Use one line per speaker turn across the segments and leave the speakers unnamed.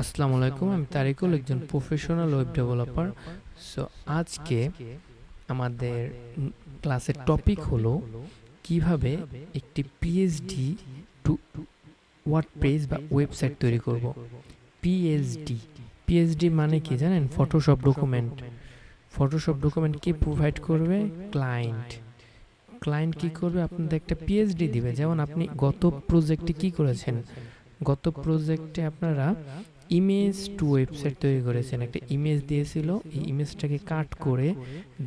আসসালামু আলাইকুম, আমি তারিকুল, একজন প্রফেশনাল ওয়েব ডেভেলপার। সো আজকে আমাদের ক্লাসের টপিক হলো কিভাবে একটি পিএইচডি টু ওয়ার্ডপ্রেস বা ওয়েবসাইট তৈরি করব। পিএইচডি পিএইচডি মানে কি জানেন? Photoshop document. ফটোশপ ডকুমেন্ট কি প্রোভাইড করবে? ক্লায়েন্ট। ক্লায়েন্ট কি করবে? আপনাদের একটা পিএইচডি দিবে। যেমন আপনি গত প্রজেক্টে কি করেছেন? গত প্রজেক্টে আপনারা ইমেজ টু ওয়েবসাইট তৈরি করেছেন। একটা ইমেজ দিয়েছিল, এই ইমেজটাকে কাট করে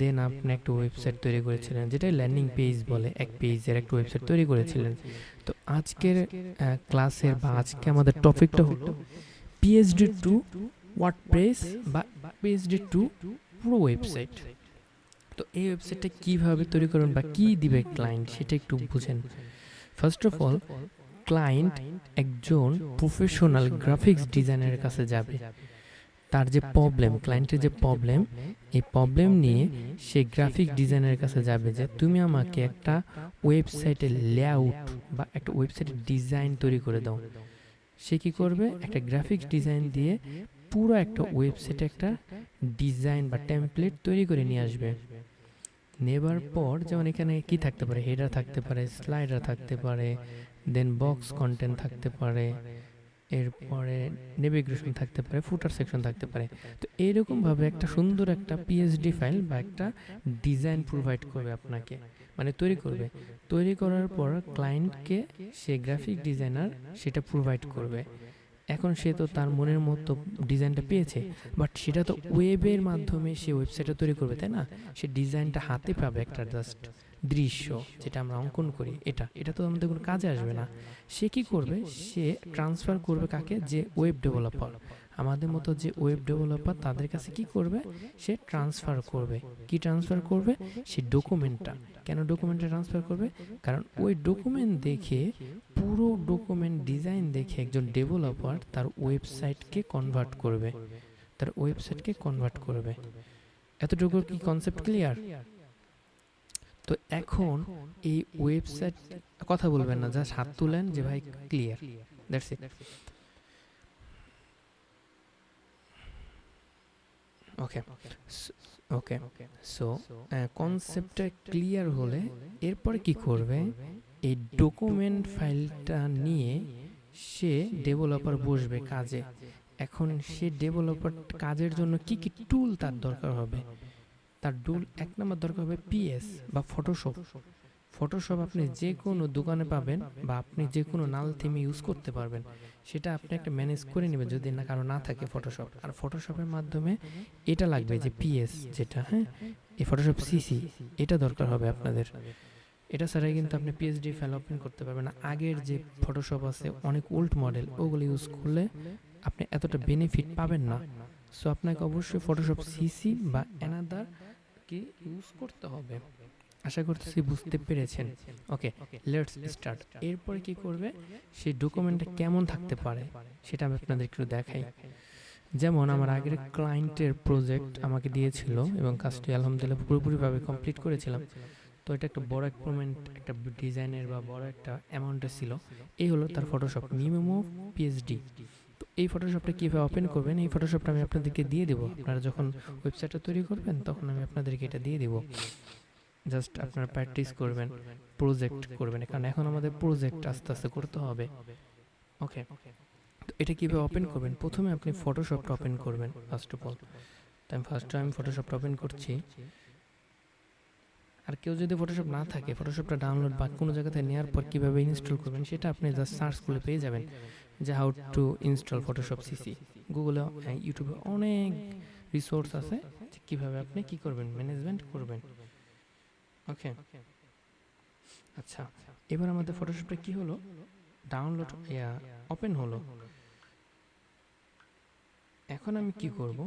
দেন আপনি একটা ওয়েবসাইট তৈরি করেছিলেন, যেটা ল্যান্ডিং পেজ বলে। এক পেজের একটা ওয়েবসাইট তৈরি করেছিলেন। তো আজকের ক্লাসের বা আজকে আমাদের টপিকটা হলো পিএইচডি টু ওয়ার্ডপ্রেস বা পিএইচডি টু পুরো ওয়েবসাইট। তো এই ওয়েবসাইটটা কীভাবে তৈরি করবেন বা কী দিবে ক্লায়েন্ট, সেটা একটু বুঝেন। ফার্স্ট অফ অল, ক্লায়েন্ট একজন প্রফেশনাল গ্রাফিক্স ডিজাইনারের কাছে যাবে। তার যে প্রবলেম, ক্লায়েন্টের যে প্রবলেম, এই প্রবলেম নিয়ে সে গ্রাফিক ডিজাইনারের কাছে যাবে যে তুমি আমাকে একটা ওয়েবসাইটের লেআউট বা একটা ওয়েবসাইটের ডিজাইন তৈরি করে দাও। সে কি করবে? একটা গ্রাফিক্স ডিজাইন দিয়ে পুরো একটা ওয়েবসাইটে একটা ডিজাইন বা টেমপ্লেট তৈরি করে নিয়ে আসবে। নেবার পর যেমন এখানে কি থাকতে পারে? হেডার থাকতে পারে, স্লাইডার থাকতে পারে, দেন বক্স কন্টেন্ট থাকতে পারে, এরপরে নেভিগেশন থাকতে পারে, ফুটার সেকশন থাকতে পারে। তো এইরকমভাবে একটা সুন্দর একটা পিএইচডি ফাইল বা একটা ডিজাইন প্রোভাইড করবে আপনাকে, মানে তৈরি করবে। তৈরি করার পর ক্লায়েন্টকে সে গ্রাফিক ডিজাইনার সেটা প্রোভাইড করবে। এখন সে তো তার মনের মতো ডিজাইনটা পেয়েছে, বাট সেটা তো ওয়েবের মাধ্যমে সে ওয়েবসাইটটা তৈরি করবে, তাই না? সে ডিজাইনটা হাতে পাবে, একটা জাস্ট দৃশ্য যেটা আমরা অঙ্কন করি, এটা এটা তো আমাদের কোনো কাজে আসবে না। সে কি করবে? সে ট্রান্সফার করবে কাকে? যে ওয়েব ডেভেলপার, আমাদের মতো যে ওয়েব ডেভেলপার, তাদের কাছে কি করবে? সে ট্রান্সফার করবে। কি ট্রান্সফার করবে? সে ডকুমেন্টটা। কেন ডকুমেন্টটা ট্রান্সফার করবে? কারণ ওই ডকুমেন্ট দেখে, পুরো ডকুমেন্ট ডিজাইন দেখে একজন ডেভেলপার তার ওয়েবসাইটকে কনভার্ট করবে, তার ওয়েবসাইটকে কনভার্ট করবে। এতটুকু কি কনসেপ্ট ক্লিয়ার? তো এখন এই ওয়েবসাইট, কথা বলবেন না, জাস্ট হাত তুলেন যে ভাই clear. That's it. Okay okay so কনসেপ্টটা ক্লিয়ার হলে এরপরে কি করবে? এই ডকুমেন্ট ফাইলটা নিয়ে সে ডেভেলপার বসবে কাজে। এখন সে ডেভেলপার কাজের জন্য কি কি টুল তার দরকার হবে? তার টুল এক নম্বর দরকার হবে পিএস বা ফটোশপ। ফটোশপ আপনি যে কোনো দোকানে পাবেন বা আপনি যে কোনো নাল থিম ইউজ করতে পারবেন, সেটা আপনি একটা ম্যানেজ করে নেবেন যদি না কারো না থাকে ফটোশপ। আর ফটোশপের মাধ্যমে এটা লাগবে যে পিএস, যেটা হ্যাঁ, এই ফটোশপ সিসি, এটা দরকার হবে আপনাদের। এটা ছাড়াই কিন্তু আপনি পিএইচডি ফাইল ওপেন করতে পারবেন না। আগের যে ফটোশপ আছে অনেক ওল্ড মডেল, ওগুলো ইউজ করলে আপনি এতটা বেনিফিট পাবেন না। সো আপনাকে অবশ্যই ফটোশপ সিসি বা অ্যানাদার কি ইউজ করতে হবে। আশা করতেছি বুঝতে পেরেছেন। ওকে, লেটস স্টার্ট। এরপরে কি করবে? সেই ডকুমেন্টটা কেমন থাকতে পারে সেটা আমি আপনাদের একটু দেখাই। যেমন আমার আগের ক্লায়েন্টের প্রজেক্ট আমাকে দিয়েছিল এবং কাজটি আলহামদুলিল্লাহ পুরোপুরিভাবে কমপ্লিট করেছিলাম। তো এটা একটা বড় অ্যামাউন্ট, একটা ডিজাইনের বা বড় একটা অ্যামাউন্টে ছিল। এই হলো তার ফটোশপ মিনিমাম পিএইচডি। তো এই ফটোশপটা কীভাবে ওপেন করবেন? এই ফটোশপটা আমি আপনাদেরকে দিয়ে দেবো। আপনারা যখন ওয়েবসাইটটা তৈরি করবেন তখন আমি আপনাদেরকে এটা দিয়ে দেবো। জাস্ট আপনারা প্র্যাকটিস করবেন, প্রজেক্ট করবেন, কারণ এখন আমাদের প্রজেক্ট আস্তে আস্তে করতে হবে। ওকে, তো এটা কীভাবে ওপেন করবেন? প্রথমে আপনি ফটোশপটা ওপেন করবেন ফার্স্ট অফ অল। তাই আমি ফটোশপটা ওপেন করছি। আর কেউ যদি ফটোশপ না থাকে, ফটোশপটা ডাউনলোড বা কোনো জায়গা থেকে নেওয়ার পর কীভাবে ইনস্টল করবেন সেটা আপনি জাস্ট সার্চ করলে পেয়ে যাবেন, যে how to install Photoshop CC. গুগলে, ইউটিউবে অনেক রিসোর্স আছে যে কীভাবে আপনি কী করবেন, ম্যানেজমেন্ট করবেন। ওকে, আচ্ছা, এবার আমাদের ফটোশপটা কি হলো? ডাউনলোড ওপেন হলো। এখন আমি কি করব?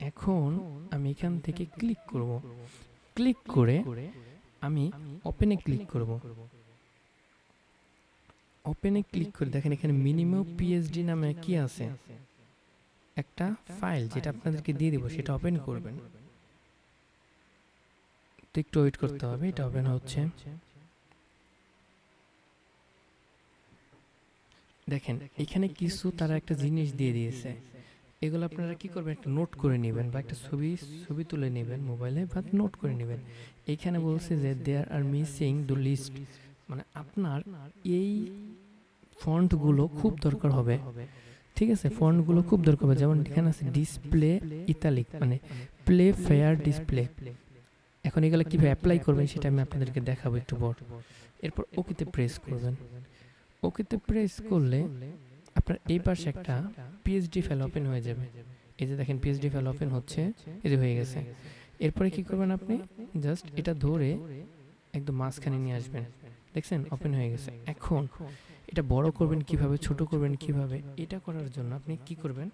এখন আমি এখান থেকে ক্লিক করব। ক্লিক করে আমি ওপেনে ক্লিক করব। ওপেনে ক্লিক করে দেখেন এখানে মিনিমাম পিএইচডি নামে কি আছে, একটা ফাইল, যেটা আপনাদেরকে দিয়ে দেবো, সেটা ওপেন করবেন। তো একটু ওয়েট করতে হবে, এটা ওপেন হচ্ছে। দেখেন এখানে কিছু তারা একটা জিনিস দিয়ে দিয়েছে, এগুলো আপনারা কি করবেন, একটা নোট করে নেবেন বা একটা ছবি তুলে নেবেন মোবাইলে বা নোট করে নেবেন। এইখানে বলছে যে দেয়ার আর মিসিং দ্য লিস্ট, মানে আপনার এই ফন্টগুলো খুব দরকার হবে, ঠিক আছে? ফন্টগুলো খুব দরকার হবে, যেমন এখানে আছে ডিসপ্লে ইতালিক, মানে প্লে ফেয়ার ডিসপ্লে। এখন এগুলো কীভাবে অ্যাপ্লাই করবেন সেটা আমি আপনাদেরকে দেখাবো একটু পর। এরপর ওকেতে প্রেস করবেন। ওকেতে প্রেস করলে আপনার এই পাশে একটা পিএইচডি ফাইল ওপেন হয়ে যাবে। এই যে দেখেন পিএইচডি ফাইল ওপেন হচ্ছে, এই যে হয়ে গেছে। এরপরে কি করবেন, আপনি জাস্ট এটা ধরে একদম মাঝখানে নিয়ে আসবেন, দেখছেন ওপেন হয়ে গেছে। এখন এটা বড় করবেন কিভাবে, ছোট করবেন কিভাবে, এটা করার জন্য আপনি কি করবেন,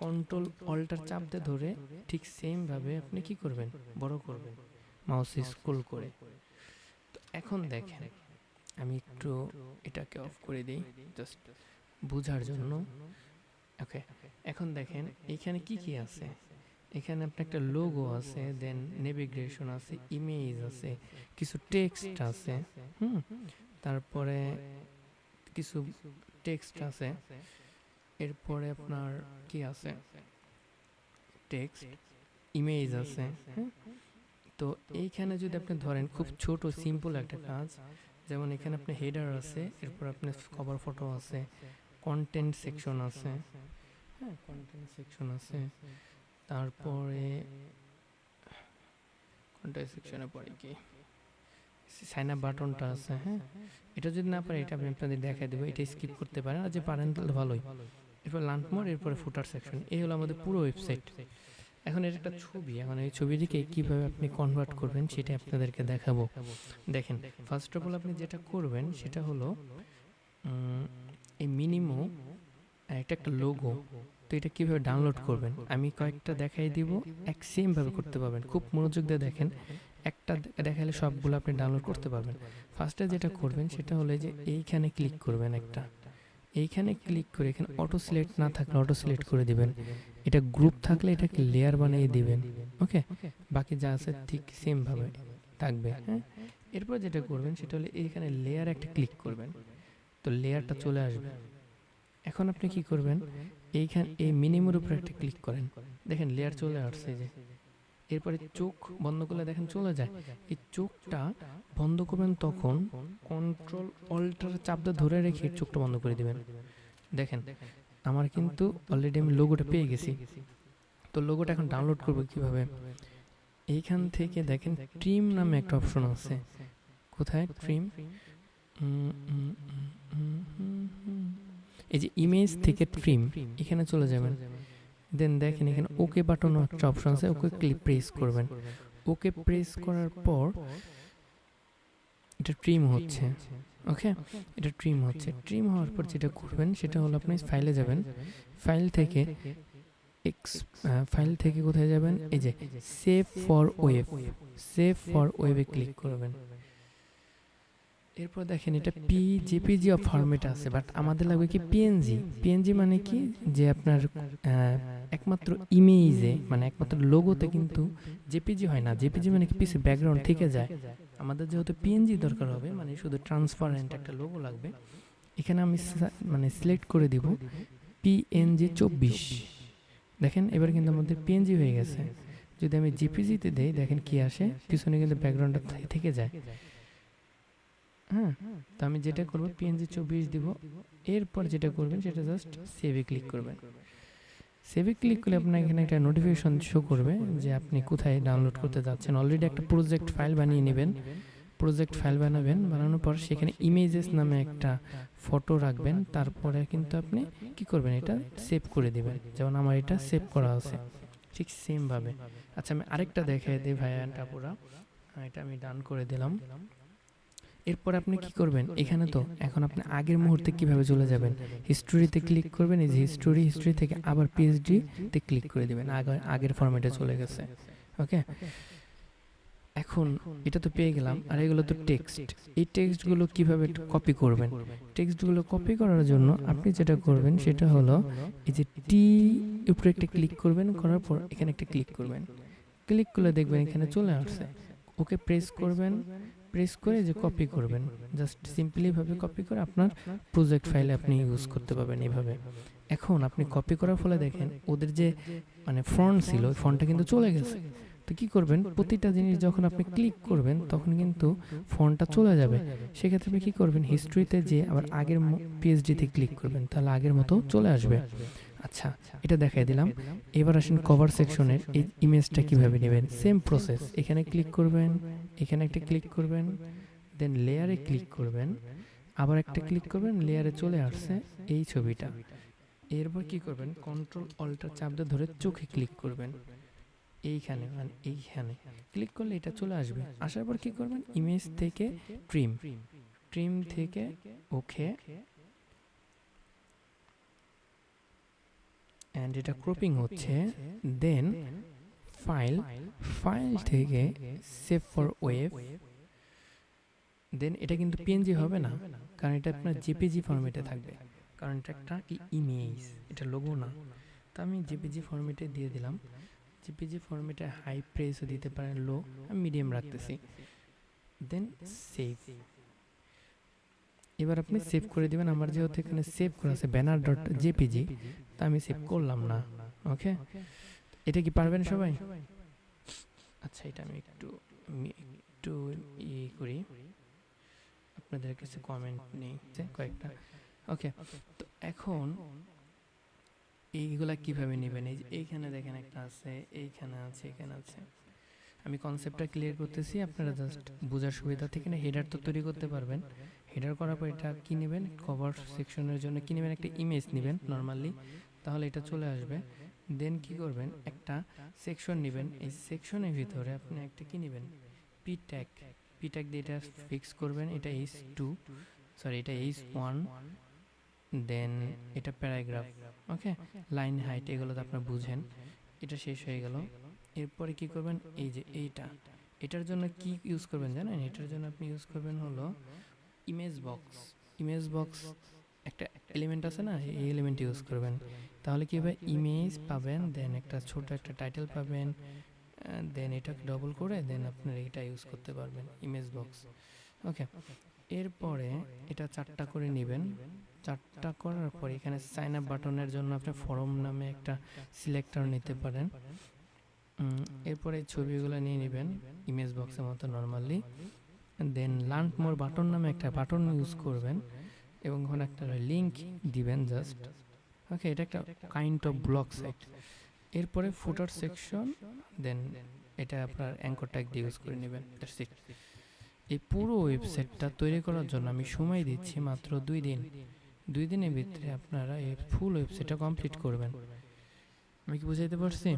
কন্ট্রোল অল্টার চাপ দিয়ে ধরে ঠিক সেম ভাবে আপনি কি করবেন, বড় করবেন মাউস স্ক্রল করে। তো এখন দেখেন আমি একটু এটাকে অফ করে দিই জাস্ট বোঝার জন্য। ওকে, এখন দেখেন এখানে কি কি আছে। এখানে আপনার একটা লোগো আছে, দেন নেভিগেশন আছে, ইমেজ আছে, কিছু টেক্সট আছে, তারপরে কিছু টেক্সট আছে, এরপরে আপনার কি আছে, টেক্সট, ইমেজ আছে। তো এইখানে যদি আপনি ধরেন খুব ছোট সিম্পল একটা কাজ, যেমন এখানে আপনার হেডার আছে, এরপর আপনার কভার ফটো আছে, কন্টেন্ট সেকশন আছে, কন্টেন্ট সেকশন আছে, তারপরে কন্টেন্ট সেকশনে পড়ে কি সাইন আপ বাটনটা আছে। এটা যদি না পারে এটা আমি আপনাদের দেখাই দেবো, এটা স্কিপ করতে পারেন, আর যে পারেন তাহলে ভালোই। এরপর লান্ডমার্ক, এরপরে ফুটার সেকশন, এই হলো আমাদের পুরো ওয়েবসাইট। এখন এর একটা ছবি, এখন এই ছবিটিকে কীভাবে আপনি কনভার্ট করবেন সেটা আপনাদেরকে দেখাবো। দেখেন ফার্স্ট অফ অল আপনি যেটা করবেন সেটা হলো এই মিনিমো একটা লোগো। তো এটা কীভাবে ডাউনলোড করবেন আমি কয়েকটা দেখাই দিব, এক সেমভাবে করতে পারবেন। খুব মনোযোগ দিয়ে দেখেন, একটা দেখালে সবগুলো আপনি ডাউনলোড করতে পারবেন। ফার্স্টে যেটা করবেন সেটা হলো যে এইখানে ক্লিক করবেন, একটা এইখানে ক্লিক করে এখানে অটো সিলেক্ট না থাকলে অটো সিলেক্ট করে দিবেন, এটা গ্রুপ থাকলে এটাকে লেয়ার বানিয়ে দিবেন। ওকে, বাকি যা আছে ঠিক সেমভাবে থাকবে। এরপর যেটা করবেন সেটা হলো এইখানে লেয়ার একটা ক্লিক করবেন, তো লেয়ারটা চলে আসবে। এখন আপনি কি করবেন, এইখানে এই মিনিমের উপরে একটা ক্লিক করেন, দেখেন লেয়ার চলে আসছে যে। এরপরে চোখ বন্ধ করলে দেখেন চলে যায়। এই চোখটা বন্ধ করবেন তখন কন্ট্রোল অল্টার চাপ দিয়ে ধরে রেখে চোখটা বন্ধ করে দিবেন। দেখেন আমার কিন্তু অলরেডি আমি লোগোটা পেয়ে গেছি। তো লোগোটা এখন ডাউনলোড করবো কিভাবে, এইখান থেকে দেখেন ট্রিম নামে একটা অপশন আছে। কোথায় ট্রিম, এই যে ইমেজ থেকে ট্রিম, এখানে চলে যাবেন। দেন দেখেন এখানে ওকে বাটন একটা অপশন আছে, ওকে ক্লিক প্রেস করবেন। ওকে প্রেস করার পর এটা ট্রিম হচ্ছে। ওকে, এটা ট্রিম হচ্ছে। ট্রিম হওয়ার পর যেটা করবেন সেটা হলো আপনি ফাইলে যাবেন, ফাইল থেকে কোথায় যাবেন, এই যে save for web, save for ওয়েবে ক্লিক করবেন। এরপর দেখেন এটা জেপিজি ফরম্যাট আছে, বাট আমাদের লাগবে কি পিএনজি। পিএনজি মানে কি, যে আপনার একমাত্র ইমেজে মানে একমাত্র লোগোতে কিন্তু জেপিজি হয় না। জেপিজি মানে কি পিছে ব্যাকগ্রাউন্ড থেকে যায়, আমাদের যেহেতু পিএনজি দরকার হবে, মানে শুধু ট্রান্সপারেন্ট একটা লোগো লাগবে। এখানে আমি মানে সিলেক্ট করে দিব পিএনজি 24। দেখেন এবার কিন্তু আমাদের পিএনজি হয়ে গেছে। যদি আমি জেপিজিতে দেই দেখেন কি আসে, পিছনে কিন্তু ব্যাকগ্রাউন্ডটা থেকে যায়। তো আমি যেটা করবো পিএনজি 24 দিব। এরপর যেটা করবেন সেটা জাস্ট সেভে ক্লিক করবেন। সেভে ক্লিক করলে আপনার এখানে একটা নোটিফিকেশন শো করবে যে আপনি কোথায় ডাউনলোড করতে যাচ্ছেন। অলরেডি একটা প্রজেক্ট ফাইল বানিয়ে নেবেন, প্রজেক্ট ফাইল বানাবেন, বানানোর পর সেখানে ইমেজেস নামে একটা ফটো রাখবেন। তারপরে কিন্তু আপনি কি করবেন, এটা সেভ করে দিবেন, যেমন আমার এটা সেভ করা আছে ঠিক সেমভাবে। আচ্ছা আমি আরেকটা দেখাই দিই ভাইয়া, পুরা এটা আমি ডান করে দিলাম। এরপর আপনি কি করবেন, এখানে তো এখন আপনি আগের মুহূর্তে কিভাবে চলে যাবেন, হিস্টোরিতে ক্লিক করবেন, এই যে হিস্টোরি থেকে আবার পিএইচডি তে ক্লিক করে দিবেন, আগের ফরম্যাটে চলে গেছে। ওকে, এখন এটা তো পেয়ে গেলাম, আর এগুলো তো টেক্সট। এই টেক্সটগুলো কিভাবে কপি করবেন, টেক্সটগুলো কপি করার জন্য আপনি যেটা করবেন সেটা হলো এই যে টি উপরে একটা ক্লিক করবেন, করার পর এখানে একটা ক্লিক করবেন। ক্লিক করলে দেখবেন এখানে চলে আসছে। ওকে প্রেস করবেন, প্রেস করে যে কপি করবেন, জাস্ট সিম্পলি ভাবে কপি করে আপনার প্রজেক্ট ফাইলে আপনি ইউজ করতে পারবেন। এইভাবে এখন আপনি কপি করার ফলে দেখেন ওদের যে মানে ফন্ট ছিল ওই ফন্টটা কিন্তু চলে গেছে। তো কি করবেন, প্রতিটা জিনিস যখন আপনি ক্লিক করবেন তখন কিন্তু ফন্টটা চলে যাবে। সেক্ষেত্রে আপনি কি করবেন, হিস্ট্রিতে যে আবার আগের পিএইচডিতে ক্লিক করবেন, তাহলে আগের মতো চলে আসবে। আচ্ছা, এটা দেখাই দিলাম। এবার আসেন কভার সেকশনের এই ইমেজটা কিভাবে নেবেন। সেম প্রসেস, এখানে ক্লিক করবেন, এখানে একটা ক্লিক করবেন, দেন লেয়ারে ক্লিক করবেন, আবার একটা ক্লিক করবেন, লেয়ারে চলে আসছে এই ছবিটা। এরপর কি করবেন, কন্ট্রোল অল্টার চাপ দিয়ে ধরে চোখে ক্লিক করবেন, এইখানে মানে এইখানে ক্লিক করলে এটা চলে আসবে। আসার পর কি করবেন, ইমেজ থেকে ট্রিম, ট্রিম থেকে ওকে, অ্যান্ড এটা ক্রপিং হচ্ছে। দেন ফাইল, ফাইল থেকে সেভ ফর ওয়েব। দেন এটা কিন্তু পিএনজি হবে না, কারণ এটা আপনার জেপিজি ফরম্যাটে থাকবে, কারণ এটা একটা কি ইমেজ, এটা লোগো না। তো আমি জেপিজি ফরম্যাটে দিয়ে দিলাম। জেপিজি ফরম্যাটে হাই প্রেসও দিতে পারেন, লো, আমি মিডিয়াম রাখতেছি। দেন সেভ। এবার আপনি সেভ করে দিবেন। আমার যেহেতু এখানে সেভ করা আছে ব্যানার ডট জেপিজি, তা আমি সেভ করলাম না। ওকে, এটা কি পারবেন সবাই? আচ্ছা, এটা আমি একটু একটু করি, আপনাদের কাছে কমেন্ট নেই কয়েকটা। ওকে, তো এখন এইগুলা কিভাবে নেবেন, এই যে এইখানে দেখেন একটা আছে, এইখানে আছে, এখানে আছে। আমি কনসেপ্টটা ক্লিয়ার করতেছি, আপনারা জাস্ট বোঝার সুবিধা থেকে না হেডার তো তৈরি করতে পারবেন। হেডার করার পর এটা কি নেবেন, কভার সেকশনের জন্য কি নেবেন, একটা ইমেজ নেবেন নর্মালি, তাহলে এটা চলে আসবে। দেন কি করবেন, একটা সেকশন নেবেন, এই সেকশনের ভিতরে আপনি একটা কি নেবেন, পি ট্যাগ, পি ট্যাগ দিয়ে এটা ফিক্স করবেন। এটা H2, সরি এটা H1, দেন এটা প্যারাগ্রাফ, ওকে, লাইন হাইট, এগুলো তো আপনারা বুঝেন। এটা শেষ হয়ে গেল। এরপরে কি করবেন, এই যে এইটা, এটার জন্য কি ইউজ করবেন জানেন, এটার জন্য আপনি ইউজ করবেন হলো ইমেজ বক্স। ইমেজ বক্স একটা এলিমেন্ট আছে না, এই এলিমেন্ট ইউজ করবেন। তাহলে কি হবে, ইমেজ পাবেন, দেন একটা ছোট একটা টাইটেল পাবেন, দেন এটাকে ডবল করে দেন আপনার এটা ইউজ করতে পারবেন, ইমেজ বক্স। ওকে, এরপরে এটা 4টা করে নেবেন। 4টা করার পর এখানে সাইন আপ বাটনের জন্য আপনি ফরম নামে একটা সিলেক্টর নিতে পারেন। এরপরে ছবিগুলো নিয়ে নেবেন ইমেজ বক্সের মতো নর্মালি। দেন লার্ন মোর বাটন নামে একটা বাটন ইউজ করবেন এবং ওখানে একটা লিঙ্ক দিবেন জাস্ট। ওকে, এটা একটা কাইন্ড অফ ব্লক সাইট। এরপরে ফুটার সেকশন, দেন এটা আপনার অ্যাঙ্কর ট্যাগ দিয়ে ইউজ করে নেবেন। That's it. এই পুরো ওয়েবসাইটটা তৈরি করার জন্য আমি সময় দিচ্ছি মাত্র 2 দিন। 2 দিনের ভিতরে আপনারা এই ফুল ওয়েবসাইটটা কমপ্লিট করবেন। আমি কি বুঝাইতে পারছি?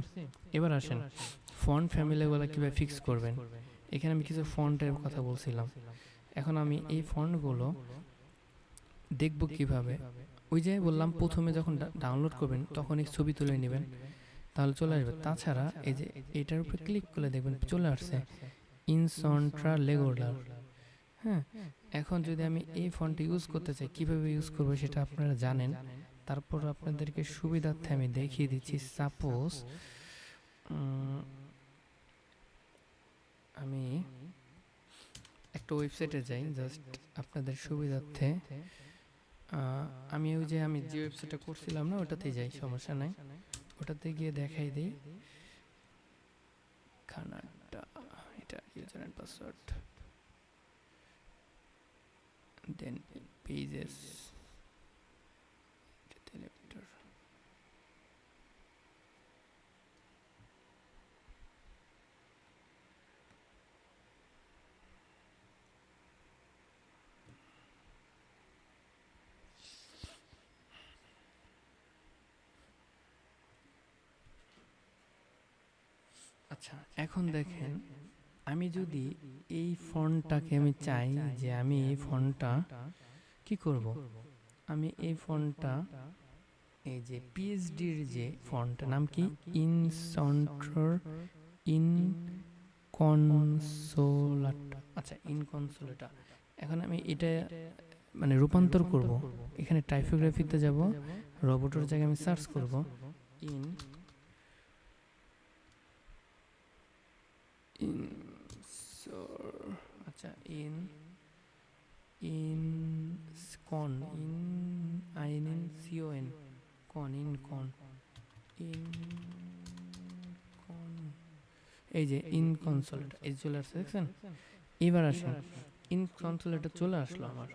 এবার আসেন ফন্ট ফ্যামিলিগুলো কীভাবে ফিক্স করবেন। এখানে আমি কিছু ফন্টের কথা বলছিলাম, এখন আমি এই ফন্টগুলো দেখব কিভাবে। ওই যে বললাম প্রথমে যখন ডাউনলোড করবেন তখন এই ছবি তুলে নেবেন, তাহলে চলে আসবে। তাছাড়া এই যে এটার উপরে ক্লিক করলে দেখবেন চলে আসছে ইনসন্ট্রা লেগোলার। হ্যাঁ, এখন যদি আমি এই ফন্টটি ইউজ করতে চাই, কীভাবে ইউজ করবো সেটা আপনারা জানেন, তারপর আপনাদেরকে সুবিধার্থে আমি দেখিয়ে দিচ্ছি। সাপোজ আমি একটা ওয়েবসাইটে যাই জাস্ট আপনাদের সুবিধার্থে। আমি ওই যে আমি যে ওয়েবসাইটটা করছিলাম না ওটাতেই যাই, সমস্যা নাই, ওটাতে গিয়ে দেখাই দিই খানাটা, এটা user and password, then pages, আচ্ছা এখন দেখেন, আমি যদি এই ফন্টটাকে আমি চাই যে আমি এই ফন্টটা কি করব, আমি এই ফন্টটা এই যে পিএইচডির যে ফন্টটার নাম কি, ইনসন্ট্রার ইনকনসোলেটা, আচ্ছা ইনকনসোলেটা। এখন আমি এটা মানে রূপান্তর করব, এখানে টাইপোগ্রাফিতে যাব, রোবটের জায়গায় আমি সার্চ করব ইন আচ্ছা ইন ইন কন ইন আইন ইন সিওএন ইনকন এই যে ইনকনসোলেট এই চলে আসছে, দেখছেন? এবার আসেন, ইনকনসোলেটে চলে আসলো আমার,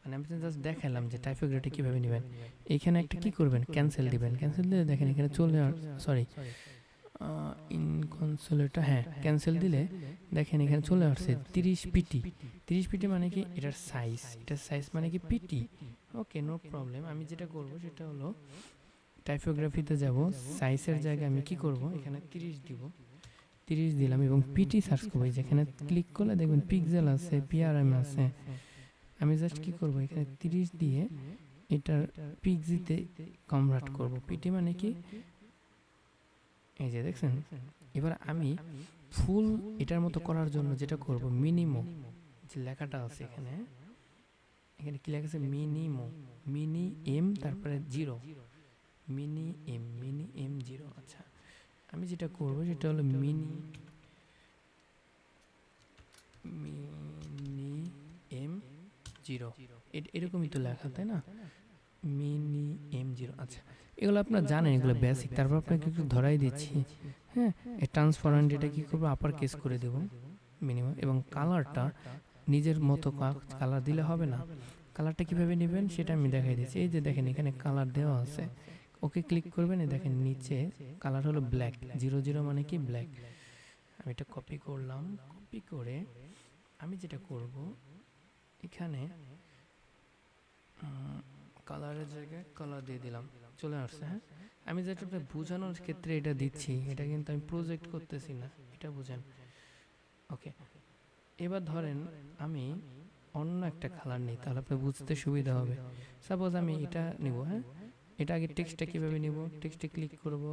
মানে আমি জাস্ট দেখালাম যে টাইপোগ্রাফি কীভাবে নেবেন। এইখানে একটা কী করবেন, ক্যান্সেল দিবেন। ক্যান্সেল দিলে দেখেন এখানে চলে সরি ইনকনসোলেটটা, হ্যাঁ ক্যান্সেল দিলে দেখেন এখানে চলে আসছে 30 পিটি। 30 পিটি মানে কি এটার সাইজ মানে কি পিটি। ওকে, নো প্রবলেম। আমি যেটা করব সেটা হলো টাইপোগ্রাফিতে যাব, সাইজের জায়গায় আমি কি করব, এখানে 30 দিব। 30 দিলাম এবং পিটি সার্চ করবো। যেখানে ক্লিক করলে দেখবেন পিক্সেল আছে, পিআরএম আছে। আমি জাস্ট কি করব, এখানে 30 দিয়ে এটার পিক্সিতে কনভার্ট করব। পিটি মানে কি, এই যে দেখছেন। এবার আমি ফুল এটার মতো করার জন্য যেটা করব, মিনিমো যে লেখাটা আছে এখানে, এখানে কি লেখা আছে, মিনি এম তারপরে 0, মিনি এম 0। আচ্ছা, আমি যেটা করব সেটা হলো মিনি এম 0, এরকমই তো লেখা, তাই না? Mini M 0। আচ্ছা, এগুলো আপনারা জানেন, এগুলো বেসিক। তারপর আপনাকে একটু ধরাই দিচ্ছি। হ্যাঁ, এই ট্রান্সপারেন্ট এটা কি করবো, আপার কেস করে দেব মিনিমাম। এবং কালারটা নিজের মতো কালার দিলে হবে না। কালারটা কিভাবে নেবেন সেটা আমি দেখাই দিচ্ছি। এই যে দেখেন এখানে কালার দেওয়া আছে, ওকে ক্লিক করবেন। দেখেন নিচে কালার হলো ব্ল্যাক, 00 মানে কি ব্ল্যাক। আমি এটা কপি করলাম। কপি করে আমি যেটা করব, এখানে কালারের জায়গায় কালার দিয়ে দিলাম, চলে আসছে। হ্যাঁ, আমি যেটা বোঝানোর ক্ষেত্রে এটা দিচ্ছি, এটা কিন্তু আমি প্রজেক্ট করতেছি না, এটা বুঝেন। ওকে, এবার ধরেন আমি অন্য একটা কালার নিই, তাহলে আপনার বুঝতে সুবিধা হবে। সাপোজ আমি এটা নিব। হ্যাঁ, এটা আগে টেক্সটটা কীভাবে নিব, টেক্সটে ক্লিক করব,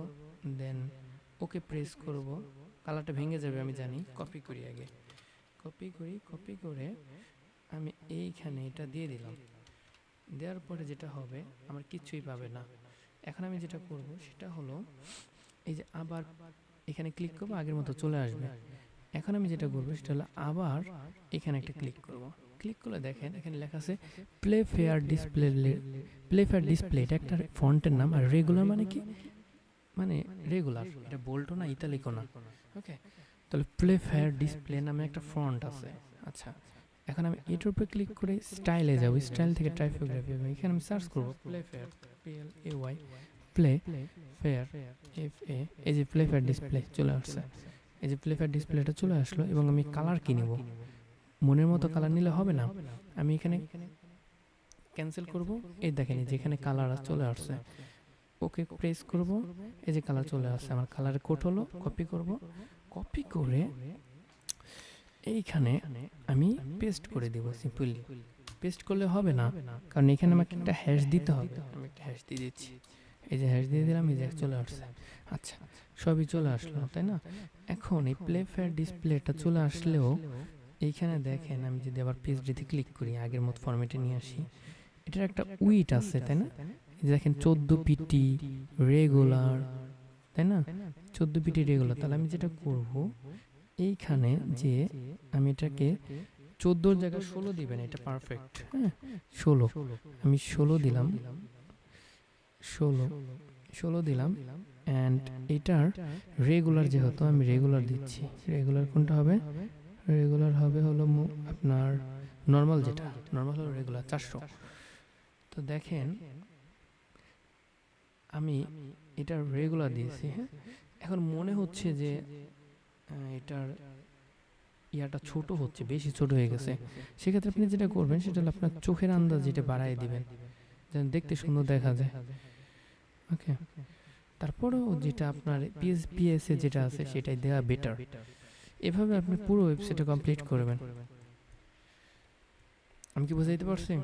দেন ওকে প্রেস করব। কালারটা ভেঙে যাবে আমি জানি। কপি করি, আগে কপি করে আমি এইখানে এটা দিয়ে দিলাম। দেওয়ার পরে যেটা হবে, আমার কিছুই পাবে না। এখন আমি যেটা করব সেটা হলো, এই যে আবার এখানে ক্লিক করবো, আগের মতো চলে আসবে। এখন আমি যেটা করবো সেটা হলো আবার এখানে একটা ক্লিক করব। ক্লিক করলে দেখেন এখানে লেখা আছে প্লে ফেয়ার ডিসপ্লে। এটা একটা ফন্টের নাম। আর রেগুলার মানে কি, মানে রেগুলার, এটা বোল্টও না ইতালিকও না। ওকে, তাহলে প্লে ফেয়ার ডিসপ্লে নামে একটা ফন্ট আছে। আচ্ছা, এখন আমি এটার উপরে ক্লিক করে স্টাইলে যাব। স্টাইল থেকে টাইপোগ্রাফি, এখানে আমি সার্চ করব play fair, PLAY, play fair FA। এই যে প্লে ফেয়ার ডিসপ্লে চলে আসছে। এই যে প্লে ফেয়ার ডিসপ্লেটা চলে আসলো। এবং আমি কালার কি নেব, মনের মতো কালার নিলে হবে না। আমি এখানে ক্যান্সেল করব। এই দেখেন যেখানে কালার চলে আসছে, ওকে প্রেস করব। এই যে কালার চলে আসছে, আমার কালারের কোড হলো, কপি করব। কপি করে এইখানে আমি পেস্ট করে দেব। সিম্পলি পেস্ট করলে হবে না, কারণ এখানে আমাকে একটা হ্যাশ দিতে হবে। আমি একটা হ্যাশ দিয়ে দিচ্ছি। এই যে হ্যাশ দিয়ে দিলাম, এই যে চলে আসছে। আচ্ছা, সবই চলে আসলো, তাই না? এখন এই প্লে ফেয়ার ডিসপ্লেটা চলে আসলেও এইখানে দেখেন, আমি যদি আবার পিএইচডিতে ক্লিক করি, আগের মতো ফরম্যাটে নিয়ে আসি, এটার একটা উইট আছে, তাই না? দেখেন 14 পিটি রেগুলার, তাই না? 14 পিটি রেগুলার। তাহলে আমি যেটা করব, এইখানে যে আমি এটাকে 14 জায়গায় 16 দিবেন, এটা পারফেক্ট। হ্যাঁ, 16 আমি 16 দিলাম, 16 দিলাম। অ্যান্ড এটার রেগুলার যেহেতু আমি রেগুলার দিচ্ছি, রেগুলার কোনটা হবে, রেগুলার হবে হলো আপনার নর্মাল, যেটা নর্মাল হলো রেগুলার 400। তো দেখেন আমি এটার রেগুলার দিয়েছি। হ্যাঁ, এখন মনে হচ্ছে যে এটার ইয়াটা ছোট হচ্ছে, বেশি ছোট হয়ে গেছে। সেক্ষেত্রে আপনি যেটা করবেন সেটা হলো আপনার চোখের আন্দাজ যেটা বাড়াই দিবেন, যেন দেখতে সুন্দর দেখা যায়। ওকে, তারপরেও যেটা আপনার পিএসএ যেটা আছে সেটাই দেওয়া বেটার। এভাবে আপনি পুরো ওয়েবসাইটটা কমপ্লিট করবেন। আমি কি বুঝাইতে পারছি?